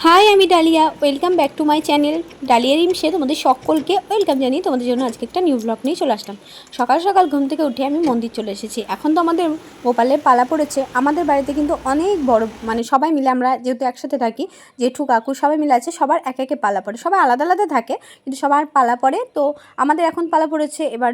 High, আমি Dalia. Welcome back to my channel Dalia রিমসে তোমাদের সকলকে ওয়েলকাম জানিয়ে তোমাদের জন্য আজকে একটা নিউ ব্লগ নিয়ে চলে আসলাম। সকাল সকাল ঘুম থেকে উঠে আমি মন্দির চলে এসেছি। এখন তো আমাদের গোপালের পালা পড়েছে। আমাদের বাড়িতে কিন্তু অনেক বড়, মানে সবাই মিলে আমরা যেহেতু একসাথে থাকি, জেঠু কাকু সবাই মিলে আছে, সবার এক একে পালা পড়ে। সবাই আলাদা আলাদা থাকে কিন্তু সবার পালা পড়ে। তো আমাদের এখন পালা পড়েছে। এবার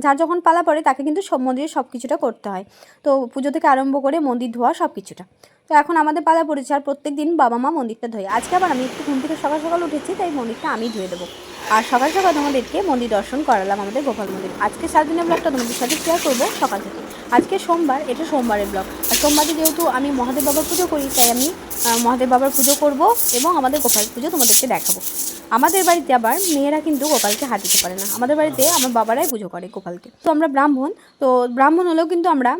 যার যখন পালা পড়ে তাকে কিন্তু সব মন্দিরে সব কিছুটা করতে হয়। তো পুজো থেকে আরম্ভ করে মন্দির ধোয়া সব কিছুটা। তো এখন আমাদের পালা পড়েছে, আর প্রত্যেক দিন বাবা মা মন্দিরটা ধোয়। আজকে আবার আমি একটু ঘুম থেকে সকাল সকাল উঠেছি, তাই মন্দিরটা আমি ধুয়ে দেবো। আর সকাল সকাল তোমাদেরকে মন্দির দর্শন করালাম, আমাদের গোপাল মন্দির। আজকে সারাদিনের ব্লগটা তোমাদের সাথে শেয়ার করবো সকাল থেকে। আজকে সোমবার, এটা সোমবারের ব্লগ। আর সোমবারে যেহেতু আমি মহাদেব বাবার পুজো করি, তাই আমি মহাদেব বাবার পুজো করব এবং আমাদের গোপাল পুজো তোমাদেরকে দেখাবো। আমাদের বাড়িতে আবার মেয়েরা কিন্তু গোপালকে হাত দিতে পারে না। আমাদের বাড়িতে আমার বাবারাই পুজো করে গোপালকে। তো আমরা ব্রাহ্মণ, তো ব্রাহ্মণ হলেও কিন্তু আমরা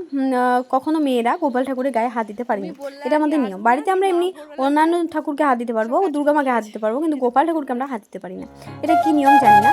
কখনো মেয়েরা গোপাল ঠাকুরের গায়ে হাত দিতে পারি না। এটা আমাদের নিয়ম। বাড়িতে আমরা এমনি অন্যান্য ঠাকুরকে হাত দিতে পারবো, দুর্গা মাকে হাত দিতে পারবো, কিন্তু গোপাল ঠাকুরকে আমরা হাত দিতে পারি না। এটা কি নিয়ম জানি না।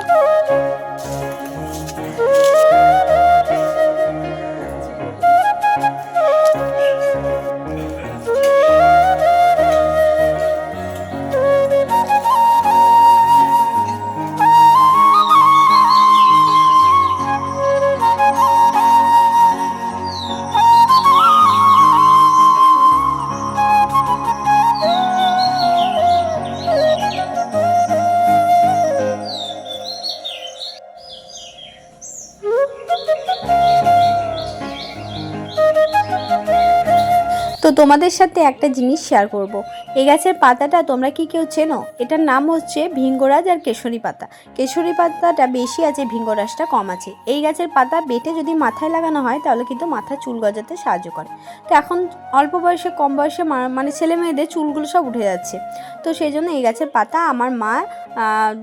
তো তোমাদের সাথে একটা জিনিস শেয়ার করব। এই গাছের পাতাটা তোমরা কি কেউ চেনো? এটার নাম হচ্ছে ভিঙ্গরাজ আর কেশরী পাতা। কেশরী পাতাটা বেশি আছে, ভিঙ্গরাজটা কম আছে। এই গাছের পাতা বেটে যদি মাথায় লাগানো হয় তাহলে কিন্তু মাথা চুল গজাতে সাহায্য করে। তো এখন অল্প বয়সে, কম বয়সে মানে ছেলে মেয়েদের চুলগুলো সব উঠে যাচ্ছে। তো সেই জন্য এই গাছের পাতা আমার মা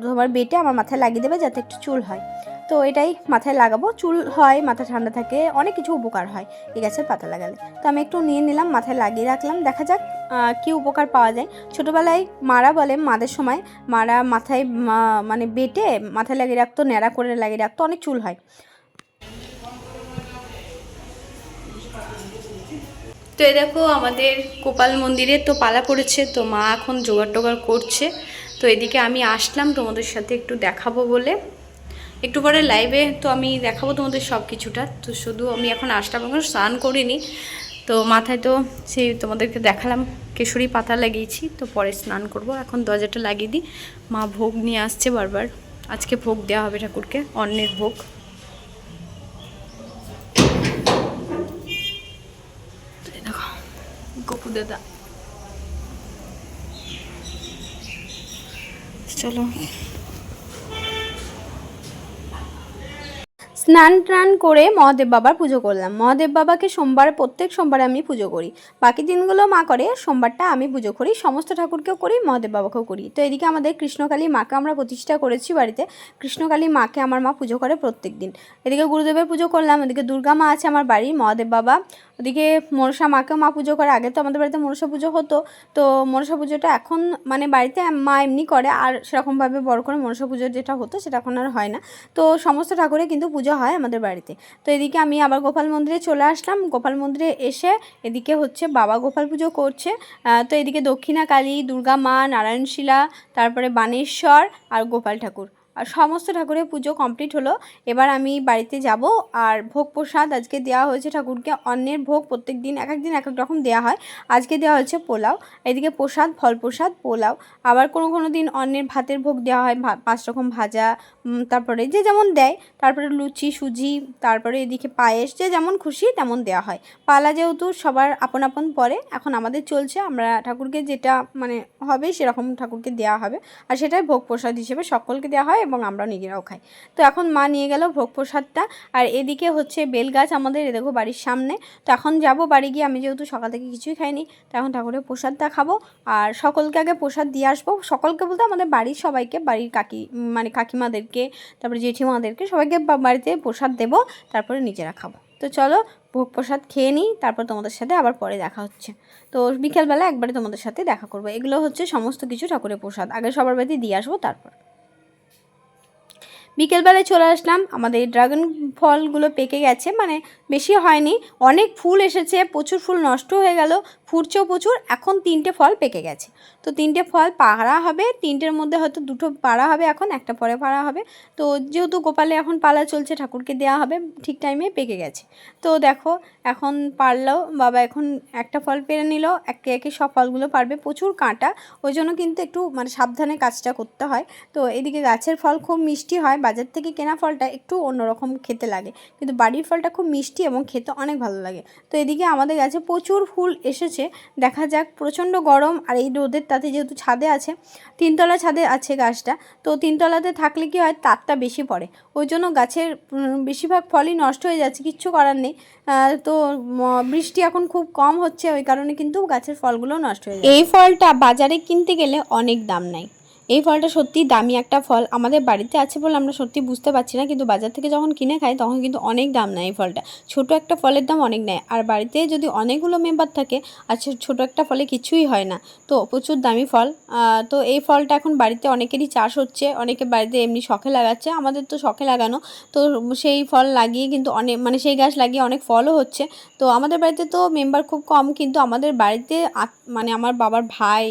তোমার বেটে আমার মাথায় লাগিয়ে দেবে, যাতে একটু চুল হয়। তো এটাই মাথায় লাগাবো, চুল হয়, মাথা ঠান্ডা থাকে, অনেক কিছু উপকার হয় এই গাছের পাতা লাগালে। তো আমি একটু নিয়ে নিলাম, মাথায় লাগিয়ে রাখলাম, দেখা যাক কী উপকার পাওয়া যায়। ছোটোবেলায় মারা বলে, মাদের সময় মারা মাথায় মানে বেটে মাথায় লাগিয়ে রাখতো, ন্যাড়া করে লাগিয়ে রাখতো, অনেক চুল হয়। তো এই দেখো আমাদের গোপাল মন্দিরে তো পালা পড়েছে, তো মা এখন জোগাড় টোগাড় করছে। তো এদিকে আমি আসলাম তোমাদের সাথে একটু দেখাবো বলে। একটু পরে লাইভে তো আমি দেখাবো তোমাদের সব কিছুটা। তো শুধু আমি এখন আসলাম, এখন স্নান করিনি। তো মাথায় তো সেই তোমাদেরকে দেখালাম কেশরী পাতা লাগিয়েছি, তো পরে স্নান করব। এখন দরজাটা লাগিয়ে দিই। মা ভোগ নিয়ে আসছে বারবার। আজকে ভোগ দেওয়া হবে ঠাকুরকে, অন্নের ভোগ। দেখো গপু দাদা, চলো। স্নান টান করে মহাদেব বাবার পুজো করলাম। মহাদেব বাবাকে প্রত্যেক সোমবারে আমি পুজো করি। বাকি দিনগুলো মা করে, সোমবারটা আমি পুজো করি। সমস্ত ঠাকুরকেও করি, মহাদেব বাবাকেও করি। তো এদিকে আমাদের কৃষ্ণকালী মাকে আমরা প্রতিষ্ঠা করেছি বাড়িতে। কৃষ্ণকালী মাকে আমার মা পুজো করে প্রত্যেক দিন। এদিকে গুরুদেবের পুজো করলাম, এদিকে দুর্গা মা আছে আমার বাড়ির, মহাদেব বাবা। ওদিকে মনসা মাকেও মা পুজো করে। আগে তো আমাদের বাড়িতে মনসা পুজো হতো, তো মনসা পুজোটা এখন মানে বাড়িতে মা এমনি করে, আর সেরকমভাবে বড় করে মনসা পুজো যেটা হতো সেটা এখন আর হয় না। তো সমস্ত ঠাকুরে কিন্তু পুজো হয় আমাদের বাড়িতে। তো এদিকে আমি আবার গোপাল মন্দিরে চলে আসলাম। গোপাল মন্দিরে এসে এদিকে হচ্ছে বাবা গোপাল পুজো করছে। তো এদিকে দক্ষিণা কালী, দুর্গা মা, নারায়ণশিলা, তারপরে বানেশ্বর আর গোপাল ঠাকুর, আর সমস্ত ঠাকুরের পুজো কমপ্লিট হলো। এবার আমি বাড়িতে যাব। আর ভোগ প্রসাদ আজকে দেওয়া হয়েছে ঠাকুরকে। অন্যের ভোগ প্রত্যেক দিন এক এক দিন এক এক রকম দেওয়া হয়। আজকে দেওয়া হচ্ছে পোলাও। এদিকে প্রসাদ, ফল প্রসাদ, পোলাও। আবার কোনো দিন অন্যের ভাতের ভোগ দেওয়া হয়, 5 রকম ভাজা, তারপরে যে যেমন দেয়, তারপরে লুচি, সুজি, তারপরে এদিকে পায়েস, যে যেমন খুশি তেমন দেওয়া হয়। পালা যেহেতু সবার আপন আপন পরে, এখন আমাদের চলছে, আমরা ঠাকুরকে যেটা মানে হবে সেরকম ঠাকুরকে দেওয়া হবে। আর সেটাই ভোগ প্রসাদ হিসেবে সকলকে দেওয়া হয় এবং আমরাও নিজেরাও খাই। তো এখন মা নিয়ে গেল ভোগ প্রসাদটা। আর এদিকে হচ্ছে বেল গাছ আমাদের, দেখো বাড়ির সামনে। তো এখন যাব বাড়ি গিয়ে, আমি যেহেতু সকাল থেকে কিছুই খাইনি, তো এখন ঠাকুরের প্রসাদটা খাবো। আর সকলকে আগে প্রসাদ দিয়ে আসবো। সকলকে বলতে আমাদের বাড়ির সবাইকে, বাড়ির মানে কাকিমাদেরকে, তারপরে জেঠিমাদেরকে, সবাইকে বাড়িতে প্রসাদ দেবো, তারপরে নিজেরা খাবো। তো চলো ভোগ প্রসাদ খেয়ে নিই, তারপর তোমাদের সাথে আবার পরে দেখা হচ্ছে। তো বিকেলবেলা একবারে তোমাদের সাথে দেখা করবো। এগুলো হচ্ছে সমস্ত কিছু ঠাকুরের প্রসাদ, আগে সবার বাড়িতে দিয়ে আসবো তারপর। বিকেলবেলায় চলে আসলাম, আমাদের ড্রাগন ফলগুলো পেকে গেছে, মানে বেশি হয়নি, অনেক ফুল এসেছে, প্রচুর ফুল নষ্ট হয়ে গেল, ফুটছেও প্রচুর। এখন 3টে ফল পেকে গেছে, তো 3টে ফল পাড়া হবে, 3টের মধ্যে হয়তো 2টো পাড়া হবে, এখন একটা পরে পাড়া হবে। তো যেহেতু গোপালে এখন পালা চলছে, ঠাকুরকে দেওয়া হবে, ঠিক টাইমে পেকে গেছে। তো দেখো এখন পারলো বাবা, এখন একটা ফল পেরে নিল, একে একে সব ফলগুলো পারবে, প্রচুর কাঁটা, ওই জন্য কিন্তু একটু মানে সাবধানে কাজটা করতে হয়। তো এদিকে গাছের ফল খুব মিষ্টি হয়, বাজার থেকে কেনা ফলটা একটু অন্যরকম খেতে লাগে, কিন্তু বাড়ির ফলটা খুব মিষ্টি এবং খেতে অনেক ভালো লাগে। তো এদিকে আমাদের গাছে প্রচুর ফুল এসেছে, দেখা যাক। প্রচণ্ড গরম, আর এই রোদের তাতে যেহেতু ছাদে আছে, 3তলা ছাদে আছে গাছটা, তো 3তলাতে থাকলে কি হয়, তাপটা বেশি পড়ে, ওই জন্য গাছের বেশিরভাগ ফলই নষ্ট হয়ে যাচ্ছে, কিচ্ছু করার নেই। তো বৃষ্টি এখন খুব কম হচ্ছে, ওই কারণে কিন্তু গাছের ফলগুলো নষ্ট হয়ে যায়। এই ফলটা বাজারে কিনতে গেলে অনেক দাম নেয়, এই ফলটা সত্যি দামি একটা ফল, আমাদের বাড়িতে আছে বলে আমরা সত্যি বুঝতে পারছি না, কিন্তু বাজার থেকে যখন কিনে খাই তখন কিন্তু অনেক দাম নেয় এই ফলটা, ছোট একটা ফলের দাম অনেক নেয়। আর বাড়িতে যদি অনেকগুলো মেম্বার থাকে, আর ছোট একটা ফলে কিছুই হয় না, তো প্রচুর দামি ফল। তো এই ফলটা এখন বাড়িতে অনেকেরই চাষ হচ্ছে, অনেকে বাড়িতে এমনি শখে লাগাচ্ছে, আমাদের তো শখে লাগানো, তো সেই ফল লাগিয়ে কিন্তু অনেক, মানে সেই গাছ লাগিয়ে অনেক ফলও হচ্ছে। তো আমাদের বাড়িতে তো মেম্বার খুব কম, কিন্তু আমাদের বাড়িতে মানে আমার বাবার ভাই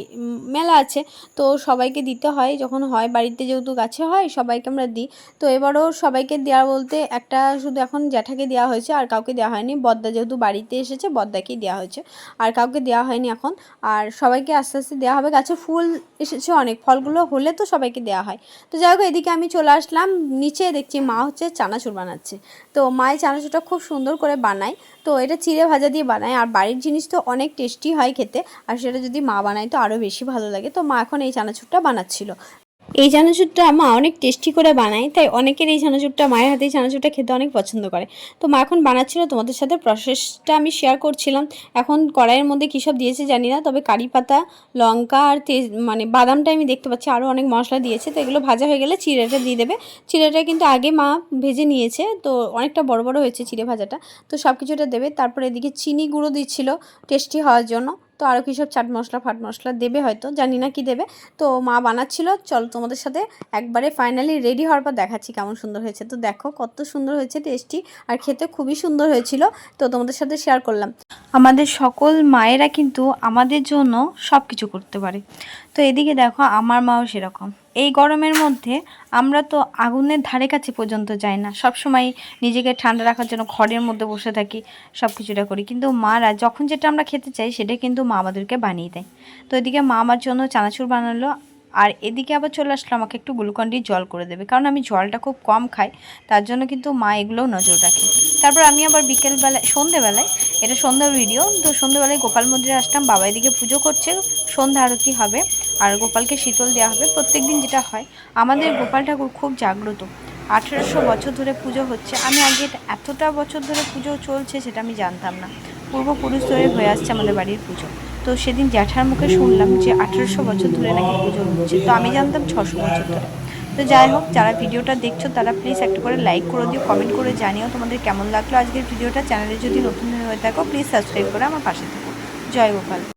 মেলা আছে, তো সবাইকে দিতে হয়, যখন হয় বাড়িতে যেহেতু গাছে হয় সবাইকে আমরা দিই। তো এবারও সবাইকে দেওয়া বলতে একটা শুধু এখন জ্যাঠাকে দেওয়া হয়েছে, আর কাউকে দেওয়া হয়নি, বদ্দা যেহেতু বাড়িতে এসেছে বদ্দাকেই দেওয়া হয়েছে, আর কাউকে দেওয়া হয়নি এখন। আর সবাইকে আস্তে আস্তে দেওয়া হবে, গাছে ফুল এসেছে অনেক, ফলগুলো হলে তো সবাইকে দেওয়া হয়। তো যাই হোক, এদিকে আমি চলে আসলাম নিচে, দেখছি মা হচ্ছে চানাচুর বানাচ্ছে। তো মায়ের চানাচুরটা খুব সুন্দর করে বানায়, তো এটা চিড়ে ভাজা দিয়ে বানায়, আর বাড়ির জিনিস তো অনেক টেস্টি হয় খেতে, আর সেটা যদি মা বানায় তো আরও বেশি ভালো লাগে। তো মা এখন এই চানাচুরটা বানাচ্ছিল, এই চানাচুরটা মা অনেক টেস্টি করে বানায়, তাই অনেকের এই চানাচুরটা, মায়ের হাতে এই চানাচুরটা খেতে অনেক পছন্দ করে। তো মা এখন বানাচ্ছিল, তোমাদের সাথে প্রসেসটা আমি শেয়ার করছিলাম। এখন কড়াইয়ের মধ্যে কী সব দিয়েছে জানি না, তবে কারি পাতা, লঙ্কা আর মানে বাদামটা আমি দেখতে পাচ্ছি, আরও অনেক মশলা দিয়েছে। তো এগুলো ভাজা হয়ে গেলে চিড়েটা দিয়ে দেবে, চিড়েটা কিন্তু আগে মা ভেজে নিয়েছে, তো অনেকটা বড় বড় হয়েছে চিড়ে ভাজাটা, তো সব কিছুটা দেবে। তারপরে এদিকে চিনি গুঁড়ো দিচ্ছিল টেস্টি হওয়ার জন্য, তো আরও কী সব চাট মশলা ফাট মশলা দেবে হয়তো, জানি না কি দেবে। তো মা বানাচ্ছিল, চলো তোমাদের সাথে একবারে ফাইনালি রেডি হওয়ার পর দেখাচ্ছি কেমন সুন্দর হয়েছে। তো দেখো কত সুন্দর হয়েছে, টেস্টি, আর খেতে খুবই সুন্দর হয়েছিল, তো তোমাদের সাথে শেয়ার করলাম। আমাদের সকল মায়েরা কিন্তু আমাদের জন্য সব কিছু করতে পারে, তো এদিকে দেখো আমার মাও সেরকম। এই গরমের মধ্যে আমরা তো আগুনের ধারে কাছে পর্যন্ত যাই না, সব সময় নিজেকে ঠান্ডা রাখার জন্য ঘরের মধ্যে বসে থাকি, সব কিছুটা করি, কিন্তু মারা যখন যেটা আমরা খেতে চাই সেটা কিন্তু মা আমাদেরকে বানিয়ে দেয়। তো এদিকে মা আমার জন্য চানাচুর বানালো, আর এদিকে আবার চলে আসলো আমাকে একটু গ্লুকন-ডি জল করে দেবে, কারণ আমি জলটা খুব কম খাই, তার জন্য কিন্তু মা এগুলোও নজর রাখে। তারপর আমি আবার বিকেলবেলায়, সন্ধেবেলায়, এটা সন্ধ্যার ভিডিও, তো সন্ধ্যাবেলায় গোপাল মন্দিরে আসলাম, বাবা এদিকে পুজো করছে, সন্ধ্যা আরতি হবে, আর গোপালকে শীতল দেওয়া হবে। প্রত্যেক দিন যেটা হয়, আমাদের গোপাল ঠাকুর খুব জাগ্রত, 1800 বছর ধরে পুজো হচ্ছে, আমি আগে এতটা বছর ধরে পুজো চলছে সেটা আমি জানতাম না, পূর্বপুরুষ ধরে হয়ে আসছে আমাদের বাড়ির পুজো। তো সেদিন জ্যাঠার মুখে শুনলাম যে 1800 বছর ধরে নাকি পুজো হচ্ছে, তো আমি জানতাম 600 বছর ধরে। তো যাই হোক, যারা ভিডিওটা দেখছো তারা প্লিজ একটা করে লাইক করে দিও, কমেন্ট করে জানিও তোমাদের কেমন লাগলো আজকের ভিডিওটা। চ্যানেলে যদি নতুন হয়ে থাকো প্লিজ সাবস্ক্রাইব করে আমার পাশে থাকো। জয় গোপাল।